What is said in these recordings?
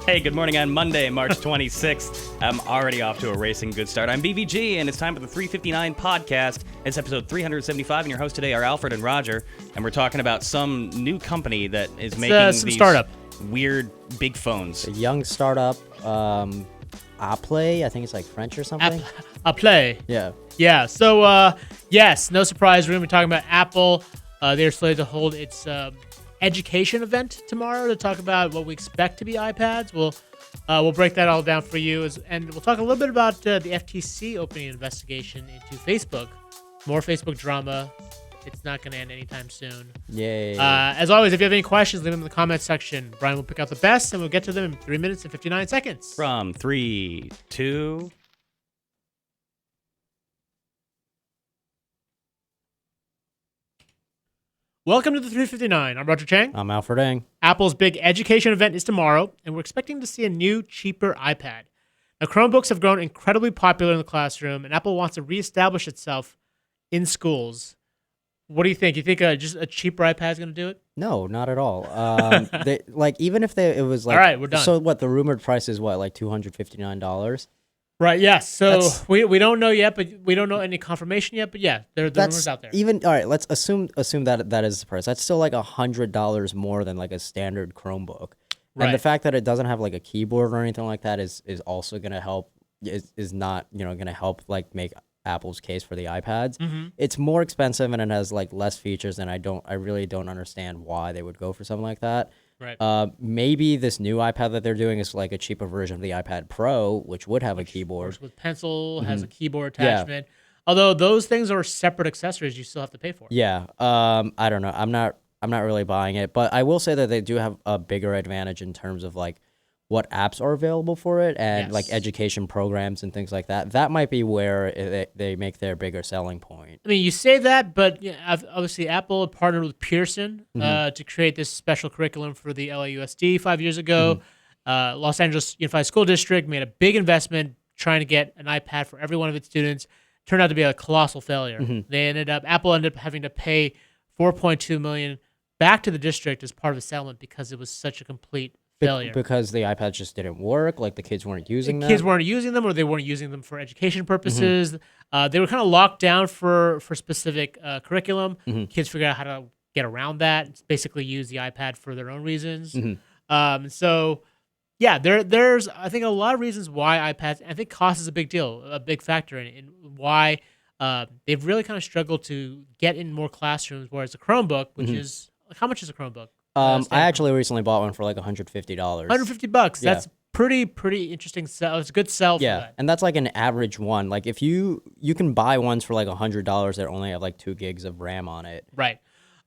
Hey, good morning on Monday, March 26th. I'm already off to a racing good start. I'm BVG, and it's time for the 359 podcast. It's episode 375, and your hosts today are Alfred and Roger, and we're talking about some new company that is making some these startup. weird big phones. A young startup, Apple, I think it's like French or something. Apple. Yeah. Yeah. So, yes, no surprise. We're going to be talking about Apple. They're slated to hold its education event tomorrow to talk about what we expect to be iPads. We'll break that all down for you, and we'll talk a little bit about the FTC opening an investigation into Facebook. More Facebook drama. It's not going to end anytime soon. Yay. As always, if you have any questions, leave them in the comments section. Brian will pick out the best, and we'll get to them in 3 minutes and 59 seconds. From 3, 2... Welcome to the 359. I'm Roger Chang. I'm Alfred Ng. Apple's big education event is tomorrow, and we're expecting to see a new, cheaper iPad. Now, Chromebooks have grown incredibly popular in the classroom, and Apple wants to reestablish itself in schools. What do you think? You think just a cheaper iPad is going to do it? No, not at all. Even if it was like, all right, we're done. So what? The rumored price is what, like $259? Right. Yes. So we don't know yet, but we don't know any confirmation yet. But yeah, there are rumors out there. Even all right. Let's assume that is the price. That's still like $100 more than like a standard Chromebook. Right. And the fact that it doesn't have like a keyboard or anything like that is also going to help. Is not going to help like make Apple's case for the iPads. Mm-hmm. It's more expensive and it has like less features, and I really don't understand why they would go for something like that. Right. Maybe this new iPad that they're doing is like a cheaper version of the iPad Pro, which would have a keyboard. Works with pencil, has a keyboard attachment. Yeah. Although those things are separate accessories you still have to pay for. Yeah. I don't know. I'm not really buying it, but I will say that they do have a bigger advantage in terms of like what apps are available for it and like education programs and things like that. That might be where they make their bigger selling point. I mean, you say that, but obviously Apple partnered with Pearson to create this special curriculum for the LAUSD 5 years ago. Los Angeles Unified School District made a big investment trying to get an iPad for every one of its students. Turned out to be a colossal failure. Apple ended up having to pay $4.2 million back to the district as part of the settlement because it was such a complete failure. Because the iPads just didn't work, like the kids weren't using them. Kids weren't using them, or they weren't using them for education purposes. They were kind of locked down for specific curriculum. Kids figured out how to get around that. Basically, use the iPad for their own reasons. So, yeah, there's I think a lot of reasons why iPads. I think cost is a big deal, a big factor in why they've really kind of struggled to get in more classrooms. Whereas a Chromebook, which is how much is a Chromebook? I actually recently bought one for like $150. $150. Yeah. That's pretty interesting sell. It's a good sell for that. And that's like an average one. Like if you can buy ones for like $100 that only have like 2 gigs of RAM on it. Right.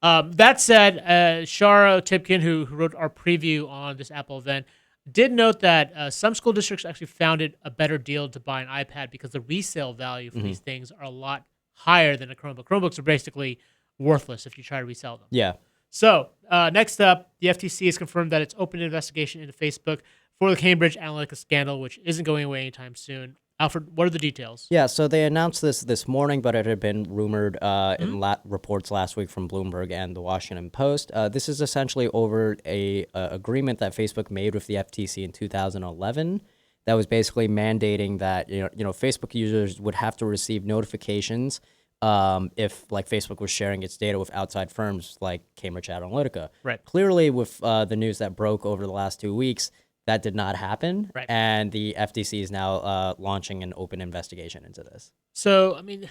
That said, Shara Tipkin, who wrote our preview on this Apple event, did note that some school districts actually found it a better deal to buy an iPad because the resale value for these things are a lot higher than a Chromebook. Chromebooks are basically worthless if you try to resell them. Yeah. So, next up, the FTC has confirmed that it's opened an investigation into Facebook for the Cambridge Analytica scandal, which isn't going away anytime soon. Alfred, what are the details? Yeah, so they announced this morning, but it had been rumored in reports last week from Bloomberg and the Washington Post. This is essentially over a agreement that Facebook made with the FTC in 2011 that was basically mandating that Facebook users would have to receive notifications if like Facebook was sharing its data with outside firms like Cambridge Analytica. Right. Clearly, with the news that broke over the last 2 weeks, that did not happen. Right. And the FTC is now launching an open investigation into this. So, I mean,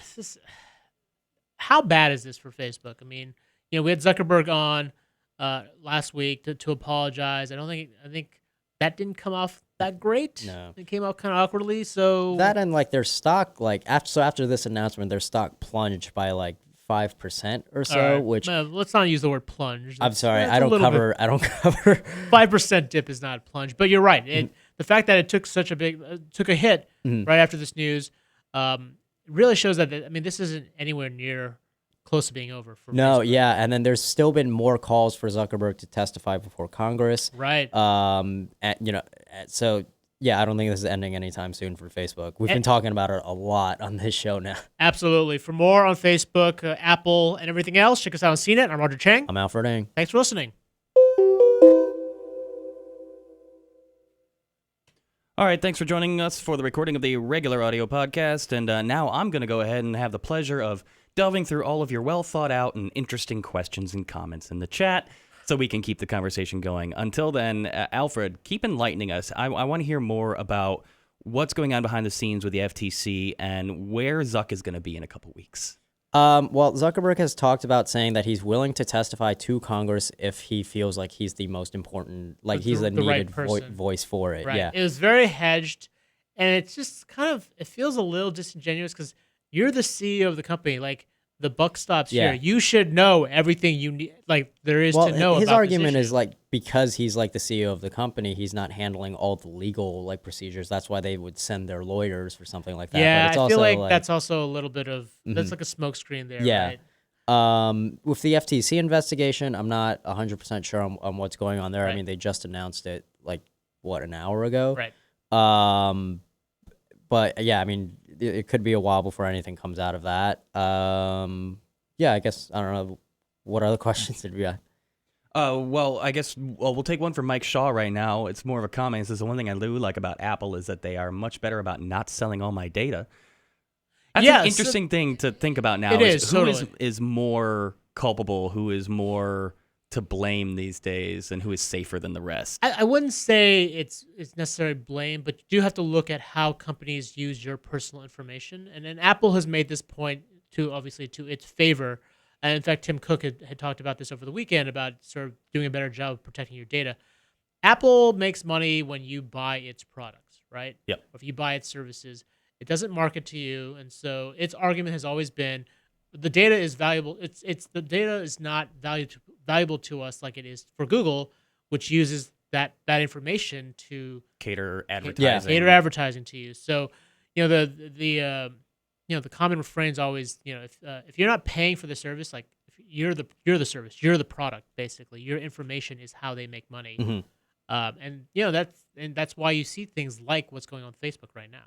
how bad is this for Facebook? I mean, we had Zuckerberg on last week to apologize. I think that didn't come off that great. No. It came out kind of awkwardly. So that and like their stock, like after this announcement, their stock plunged by like 5% or so. Right. Which let's not use the word plunge. I'm sorry, I don't cover. 5% dip is not a plunge, but you're right. The fact that it took such a took a hit right after this news really shows that this isn't anywhere near close to being over for No, Facebook. yeah, and then there's still been more calls for Zuckerberg to testify before Congress. Right. So yeah, I don't think this is ending anytime soon for Facebook. We've been talking about it a lot on this show now. Absolutely. For more on Facebook, Apple, and everything else, check us out on CNET. I'm Roger Chang. I'm Alfred Ng. Thanks for listening. All right, thanks for joining us for the recording of the regular audio podcast. And now I'm going to go ahead and have the pleasure of delving through all of your well thought out and interesting questions and comments in the chat so we can keep the conversation going. Until then, Alfred, keep enlightening us. I want to hear more about what's going on behind the scenes with the FTC and where Zuck is going to be in a couple weeks. Well, Zuckerberg has talked about saying that he's willing to testify to Congress if he feels like he's the most important, like he's the needed voice for it. Right. Yeah. It was very hedged, and it's just kind of, it feels a little disingenuous because you're the CEO of the company. Like, the buck stops here. You should know everything you need, like there is to know. His about argument this is like because he's like the CEO of the company, he's not handling all the legal like procedures. That's why they would send their lawyers for something like that. Yeah, but it's I also, feel like that's also a little bit of that's like a smokescreen there. Yeah. Right? With the FTC investigation, I'm not 100% sure on what's going on there. Right. I mean, they just announced it like an hour ago. Right. But yeah, I mean, it could be a while before anything comes out of that. Yeah, I guess I don't know what other questions did we have. Well, I guess we'll take one from Mike Shaw right now. It's more of a comment. It says the one thing I do like about Apple is that they are much better about not selling all my data. That's an interesting thing to think about now. Is more culpable, who is more to blame these days, and who is safer than the rest. I wouldn't say it's necessarily blame, but you do have to look at how companies use your personal information. And then Apple has made this point to its favor. And in fact, Tim Cook had talked about this over the weekend about sort of doing a better job of protecting your data. Apple makes money when you buy its products, right? Yep. Or if you buy its services, it doesn't market to you. And so its argument has always been the data is valuable. The data is not valuable to us like it is for Google, which uses that information to cater advertising. Cater advertising to you. So, the common refrain is always, if you're not paying for the service, like if you're the service, you're the product, basically. Your information is how they make money. Mm-hmm. That's why you see things like what's going on with Facebook right now.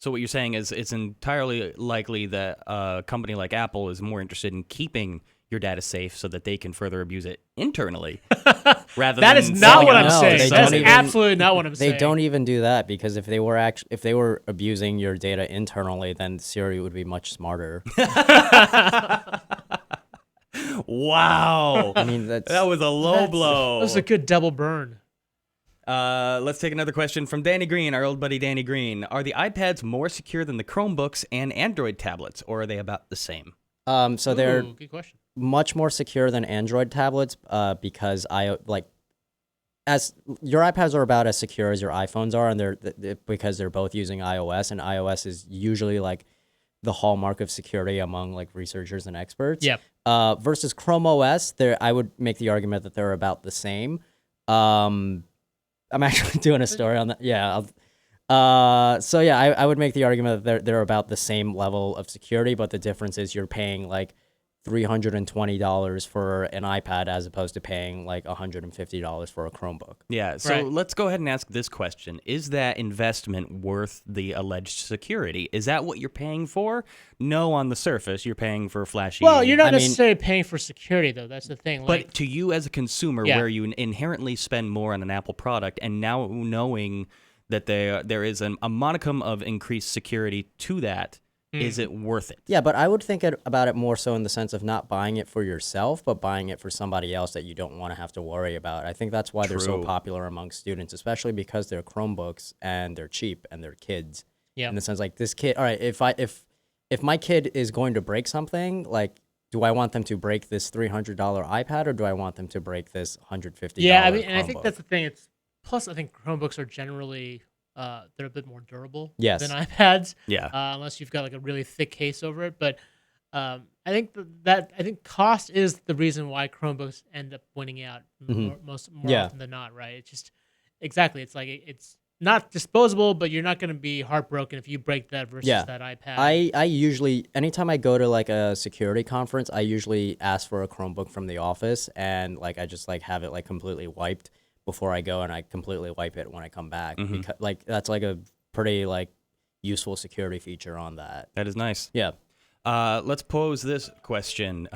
So what you're saying is it's entirely likely that a company like Apple is more interested in keeping your data safe so that they can further abuse it internally, rather that than is not what I'm No, saying. That's absolutely not what I'm saying. They don't even do that, because if they were abusing your data internally, then Siri would be much smarter. Wow. I mean, that was a low blow. That was a good double burn. Let's take another question from Danny Green, our old buddy Danny Green. Are the iPads more secure than the Chromebooks and Android tablets, or are they about the same? So they're good question. much more secure than Android tablets, because as your iPads are about as secure as your iPhones are, and because they're both using iOS, and iOS is usually like the hallmark of security among like researchers and experts. Yep. Versus Chrome OS, I would make the argument that they're about the same. I'm actually doing a story on that. Yeah. I would make the argument that they're about the same level of security, but the difference is you're paying like $320 for an iPad as opposed to paying like $150 for a Chromebook. Yeah, so let's go ahead and ask this question. Is that investment worth the alleged security? Is that what you're paying for? No, on the surface, you're paying for flashy... Well, you're not necessarily paying for security, though. That's the thing. But to you as a consumer, where you inherently spend more on an Apple product, and now knowing that there is a modicum of increased security to that, is it worth it? Yeah, but I would think about it more so in the sense of not buying it for yourself, but buying it for somebody else that you don't want to have to worry about. I think that's why they're so popular among students, especially because they're Chromebooks and they're cheap and they're kids. Yeah. In the sense like this kid, all right, if my kid is going to break something, like, do I want them to break this $300 iPad, or do I want them to break this $150? Yeah, I mean, and I think that's the thing. Plus, I think Chromebooks are generally they're a bit more durable than iPads. Yeah. Unless you've got like a really thick case over it. But I think I think cost is the reason why Chromebooks end up winning out more often than not, right? It's just exactly. It's like it's not disposable, but you're not going to be heartbroken if you break that versus that iPad. I usually, anytime I go to like a security conference, I usually ask for a Chromebook from the office, and like I just like have it like completely wiped before I go, and I completely wipe it when I come back. Because like that's like a pretty like useful security feature on that. That is nice. Yeah. Let's pose this question.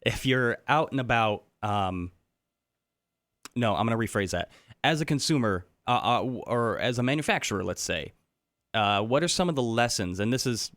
If you're out and about, no, I'm going to rephrase that. As a consumer, or as a manufacturer, let's say, what are some of the lessons? And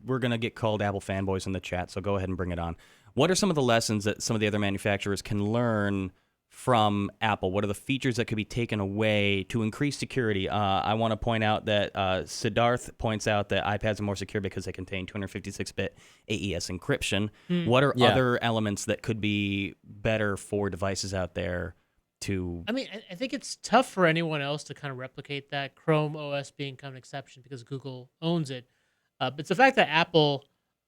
we're going to get called Apple fanboys in the chat, so go ahead and bring it on. What are some of the lessons that some of the other manufacturers can learn from Apple? What are the features that could be taken away to increase security? I want to point out that Siddharth points out that iPads are more secure because they contain 256-bit AES encryption. What are other elements that could be better for devices out there to... I mean, I think it's tough for anyone else to kind of replicate that, Chrome OS being kind of an exception because Google owns it. But it's the fact that Apple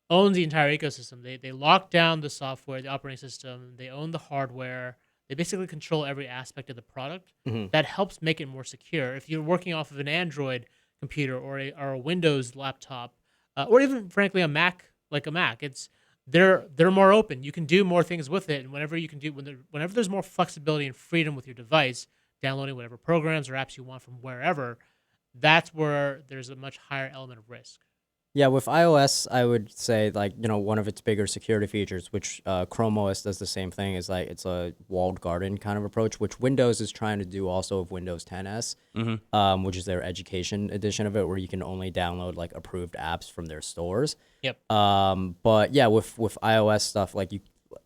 owns the entire ecosystem. They lock down the software, the operating system. They own the hardware. They basically control every aspect of the product. That helps make it more secure. If you're working off of an Android computer or a Windows laptop, or even frankly a Mac, they're more open. You can do more things with it, and whenever there's more flexibility and freedom with your device, downloading whatever programs or apps you want from wherever, that's where there's a much higher element of risk. Yeah, with iOS, I would say one of its bigger security features, which Chrome OS does the same thing, is it's a walled garden kind of approach, which Windows is trying to do also with Windows 10s, which is their education edition of it, where you can only download approved apps from their stores. Yep. But yeah, with iOS stuff,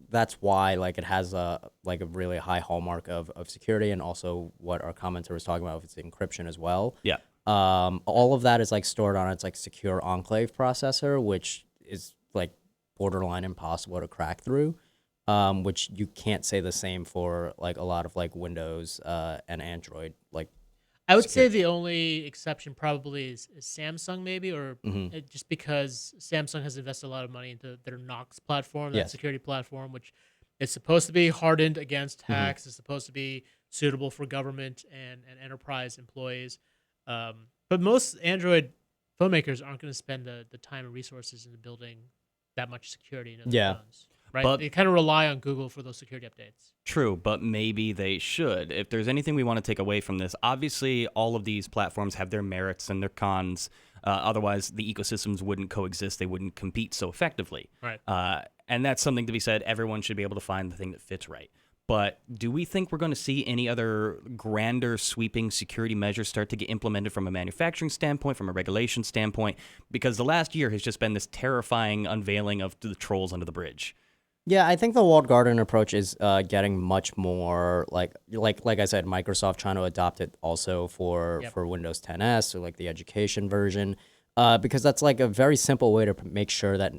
that's why it has a really high hallmark of security, and also what our commenter was talking about with its encryption as well. Yeah. All of that is stored on its secure enclave processor, which is borderline impossible to crack through. Which you can't say the same for a lot of Windows and Android. I would say the only exception probably is Samsung, maybe, or just because Samsung has invested a lot of money into their Knox platform, that security platform, which is supposed to be hardened against hacks. It's supposed to be suitable for government and enterprise employees. But most Android phone makers aren't going to spend the time and resources into building that much security into their phones. Right? But they kind of rely on Google for those security updates. True, but maybe they should. If there's anything we want to take away from this, obviously all of these platforms have their merits and their cons. Otherwise, the ecosystems wouldn't coexist. They wouldn't compete so effectively. Right. And that's something to be said. Everyone should be able to find the thing that fits right. But do we think we're going to see any other grander sweeping security measures start to get implemented from a manufacturing standpoint, from a regulation standpoint? Because the last year has just been this terrifying unveiling of the trolls under the bridge. Yeah, I think the walled garden approach is getting much more like I said, Microsoft trying to adopt it also for Windows 10s or the education version, because that's a very simple way to make sure that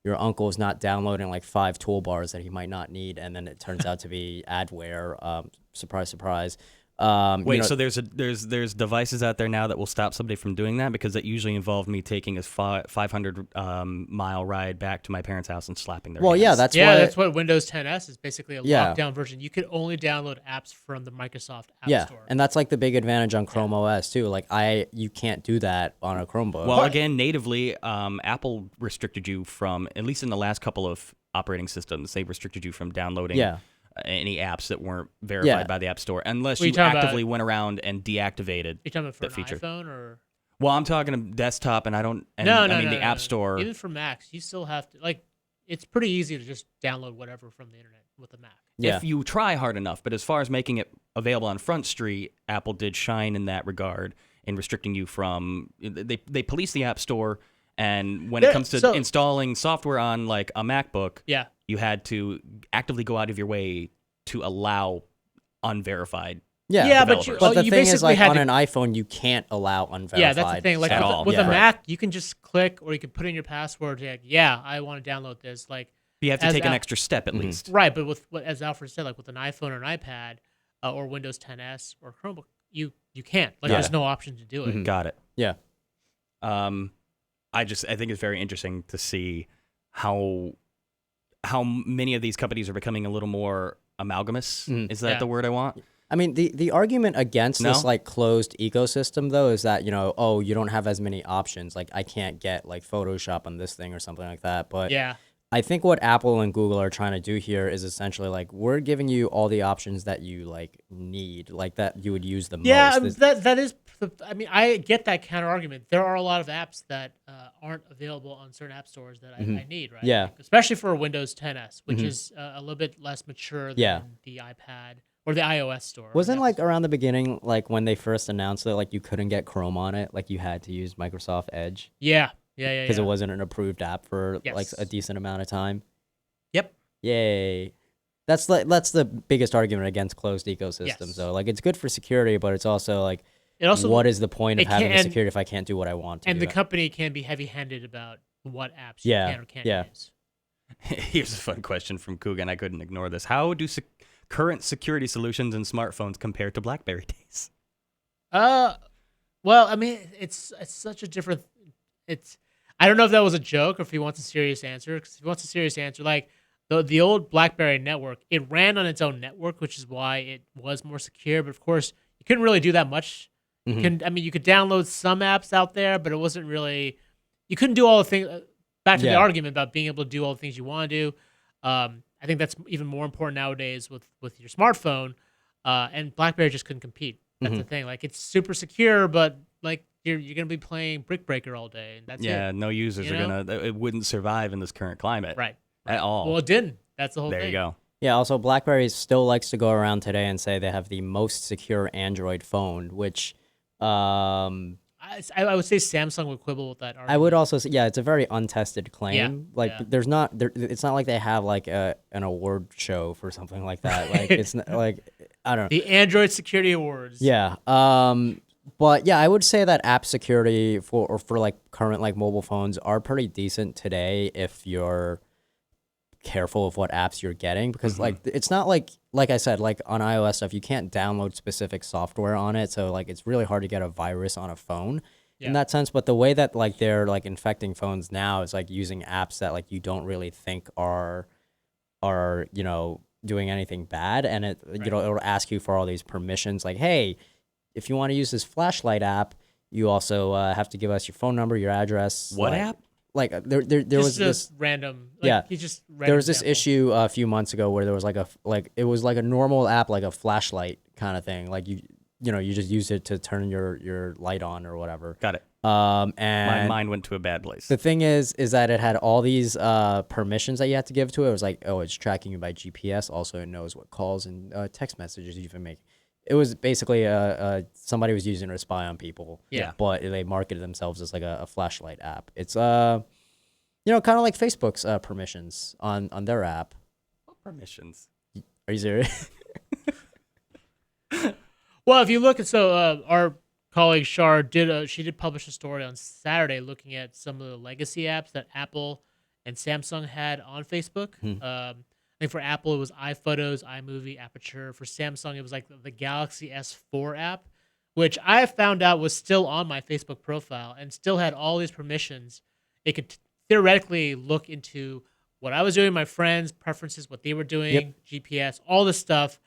your uncle is not downloading 5 toolbars that he might not need, and then it turns out to be adware. Surprise, surprise. Wait, so there's devices out there now that will stop somebody from doing that, because that usually involved me taking a 500 mile ride back to my parents' house and slapping their hands. That's what Windows 10s is, basically a lockdown version. You can only download apps from the Microsoft App Store. And that's the big advantage on Chrome OS too. You can't do that on a Chromebook. Well, again, natively, Apple restricted you from, at least in the last couple of operating systems, they restricted you from downloading any apps that weren't verified by the App Store, unless you actively went around and deactivated You're talking about for that feature. iPhone or? Well, I'm talking desktop, and I don't. And, no, the App Store. Even for Macs, you still have to it's pretty easy to just download whatever from the internet with a Mac. Yeah. If you try hard enough. But as far as making it available on Front Street, Apple did shine in that regard in restricting you from. They police the App Store, and when it comes to installing software on a MacBook, you had to actively go out of your way to allow unverified. But the thing is, on an iPhone, you can't allow unverified. Yeah, that's the thing. at all. With a Mac, you can just click, or you can put in your password. I want to download this. You have to take an extra step at least. Right, but as Alfred said, with an iPhone or an iPad or Windows 10s or Chromebook, you can't. There's no option to do it. Got it. Yeah. I think it's very interesting to see how many of these companies are becoming a little more amalgamous. Is that the word I want? I mean, the argument against this closed ecosystem though is that you don't have as many options. I can't get Photoshop on this thing or something like that. But I think what Apple and Google are trying to do here is essentially we're giving you all the options that you need, that you would use the most. Yeah, that is. I mean, I get that counter argument. There are a lot of apps that aren't available on certain app stores that I need, right? Yeah. Especially for Windows 10s, which is a little bit less mature than the iPad or the iOS store. or Wasn't the like Apple around the beginning, like when they first announced it, like you couldn't get Chrome on it, like you had to use Microsoft Edge Store. Yeah. because it wasn't an approved app for like Yes. a decent amount of time. Yep. Yay. That's the biggest argument against closed ecosystems, Yes. though. Like, it's good for security, but it's also like, It also what is the point of it having the can- security if I can't do what I want to and do? the company can be heavy-handed about what apps you Yeah, can or can't yeah. use. Here's a fun question from Coogan. I couldn't ignore this. How do current security solutions in smartphones compare to BlackBerry days? Well, I mean, it's such a different. It's I don't know if that was a joke or if he wants a serious answer. Because if he wants a serious answer, like the old BlackBerry network, it ran on its own network, which is why it was more secure. But of course, you couldn't really do that much. You could download some apps out there, but it wasn't really. You couldn't do all the things. Back to the Yeah. argument about being able to do all the things you want to do. I think that's even more important nowadays with your smartphone. And BlackBerry just couldn't compete. That's the thing. Like, it's super secure, but like you're gonna be playing Brick Breaker all day, and that's Yeah, it. no users You are know? gonna. It wouldn't survive in this current climate Right. at all. Well, it didn't. That's the whole there thing. you go. Yeah, also, BlackBerry still likes to go around today and say they have the most secure Android phone, which I would say Samsung would quibble with that argument. I would also say, yeah, it's a very untested claim. Like, yeah. there's not, it's not like they have like an award show for something like that. Like, it's not, like, I don't know. The Android Security Awards. Yeah. But yeah, I would say that app security for like current like mobile phones are pretty decent today if you're careful of what apps you're getting, because like it's not like I said, like on iOS stuff, you can't download specific software on it, so like it's really hard to get a virus on a phone in that sense. But the way that like they're like infecting phones now is like using apps that like you don't really think are doing anything bad, and it'll ask you for all these permissions, like, hey, if you want to use this flashlight app, you also have to give us your phone number, your address. What like, app? Like there was this random. Like, yeah. He just there was this issue a few months ago where there was it was like a normal app, like a flashlight kind of thing. Like you just use it to turn your light on or whatever. Got it. And My mind went to a bad place. the thing is that it had all these permissions that you had to give to it. It was like, oh, it's tracking you by GPS. Also, it knows what calls and text messages you've been making. It was basically somebody was using it to spy on people. Yeah. But they marketed themselves as like a flashlight app. It's kind of like Facebook's permissions on their app. What permissions? Are you serious? Well, if you look at our colleague Shar did publish a story on Saturday looking at some of the legacy apps that Apple and Samsung had on Facebook. I think for Apple it was iPhotos, iMovie, Aperture. For Samsung it was like the Galaxy S4 app, which I found out was still on my Facebook profile and still had all these permissions. It could theoretically look into what I was doing, my friends' preferences, what they were doing, GPS, all this stuff.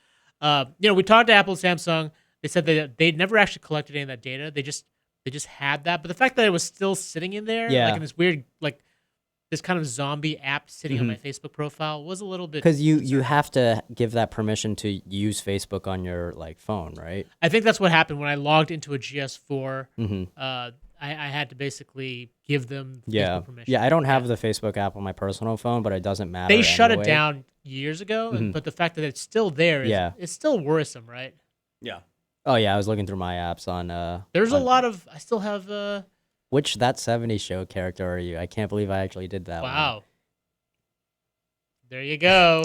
We talked to Apple and Samsung. They said that they'd never actually collected any of that data. They just had that. But the fact that it was still sitting in there, like in this weird, like this kind of zombie app sitting on my Facebook profile, was a little bit, Because you have to give that permission to use Facebook on your like phone, right? I think that's what happened when I logged into a GS4. I had to basically give them Facebook permission. Yeah, I don't have the Facebook app on my personal phone, but it doesn't matter. They shut it anyway. down years ago, but the fact that it's still there is it's still worrisome, right? Yeah. Oh yeah, I was looking through my apps on. There's a lot of. I still have. Which That 70s Show character are you? I can't believe I actually did that. Wow. There you go.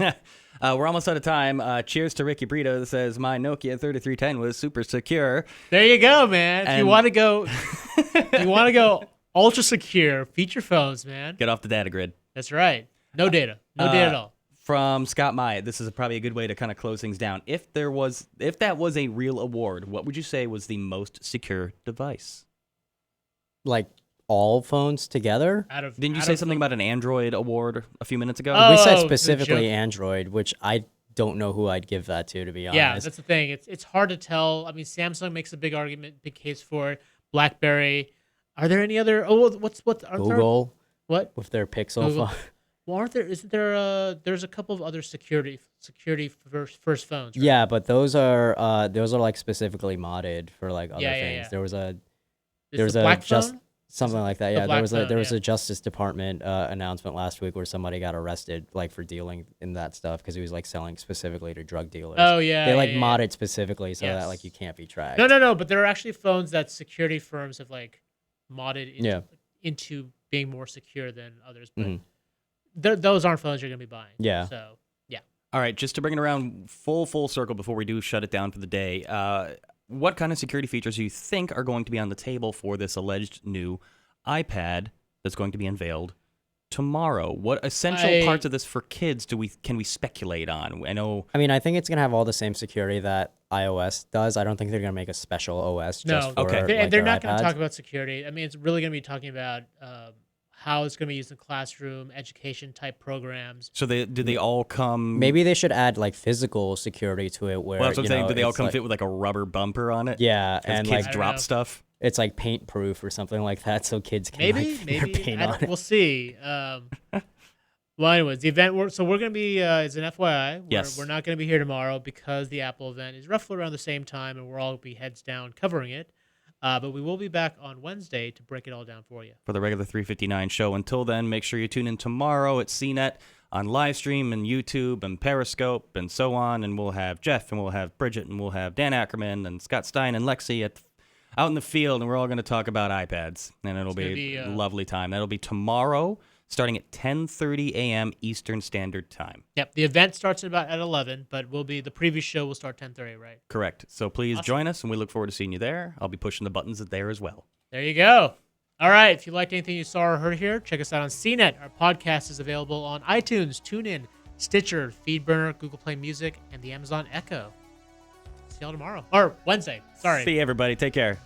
We're almost out of time. Cheers to Ricky Brito that says, my Nokia 3310 was super secure. There you go, man. If you And- want to go ultra secure, feature phones, man. Get off the data grid. That's right. No data. No data at all. From Scott Myatt, this is probably a good way to kind of close things down. If that was a real award, what would you say was the most secure device? Like all phones together? Didn't you say something about an Android award a few minutes ago? Oh, We said the specifically joke. Android, which I don't know who I'd give that to be honest. Yeah, that's the thing. It's hard to tell. I mean, Samsung makes a big case for it. BlackBerry. Are there any other? Oh, what's Google what? with their Pixel Google. phone. Well, aren't there? Isn't there? There's a couple of other security first phones. Right? Yeah, but those are like specifically modded for like other Yeah, things. yeah. There was a Is there's the a black just phone? Something like that. The Yeah, black there was phone, a Justice Department announcement last week where somebody got arrested like for dealing in that stuff because he was like selling specifically to drug dealers. Oh, yeah, They like yeah, yeah. modded specifically so that Yes. like you can't be tracked. No. But there are actually phones that security firms have like modded Yeah. into being more secure than others. But Mhm. those aren't phones you're gonna be buying. Yeah. So yeah. All right, just to bring it around full circle before we do shut it down for the day, what kind of security features do you think are going to be on the table for this alleged new iPad that's going to be unveiled tomorrow? What essential parts of this for kids can we speculate on? I mean, I think it's gonna have all the same security that iOS does. I don't think they're gonna make a special OS just for okay. like, They're their not going to iPads. talk about security. I mean, it's really going to be talking about how it's going to be used in the classroom, education type programs. So did they all come? Maybe they should add like physical security to it where Well, that's what I'm saying. know, Do they all it's come like, fit with like a rubber bumper on it? Yeah, Because and kids like drop know. stuff. it's like paint proof or something like that, so kids can Maybe, like their paint on it. we'll see. Well, anyways, the event. We're going to be. It's an FYI. Yes. We're not going to be here tomorrow because the Apple event is roughly around the same time, and we're all be heads down covering it. But we will be back on Wednesday to break it all down for you. For the regular 359 show. Until then, make sure you tune in tomorrow at CNET on live stream and YouTube and Periscope and so on. And we'll have Jeff and we'll have Bridget and we'll have Dan Ackerman and Scott Stein and Lexi out in the field. And we're all going to talk about iPads. And it'll be a lovely time. That'll be tomorrow starting at 10:30 a.m. Eastern Standard Time. Yep. The event starts at 11, but the previous show will start 10:30, right? Correct. So please Awesome. join us and we look forward to seeing you there. I'll be pushing the buttons there as well. There you go. All right. If you liked anything you saw or heard here, check us out on CNET. Our podcast is available on iTunes, TuneIn, Stitcher, Feedburner, Google Play Music, and the Amazon Echo. See y'all tomorrow. Or Wednesday. Sorry. See you, everybody. Take care.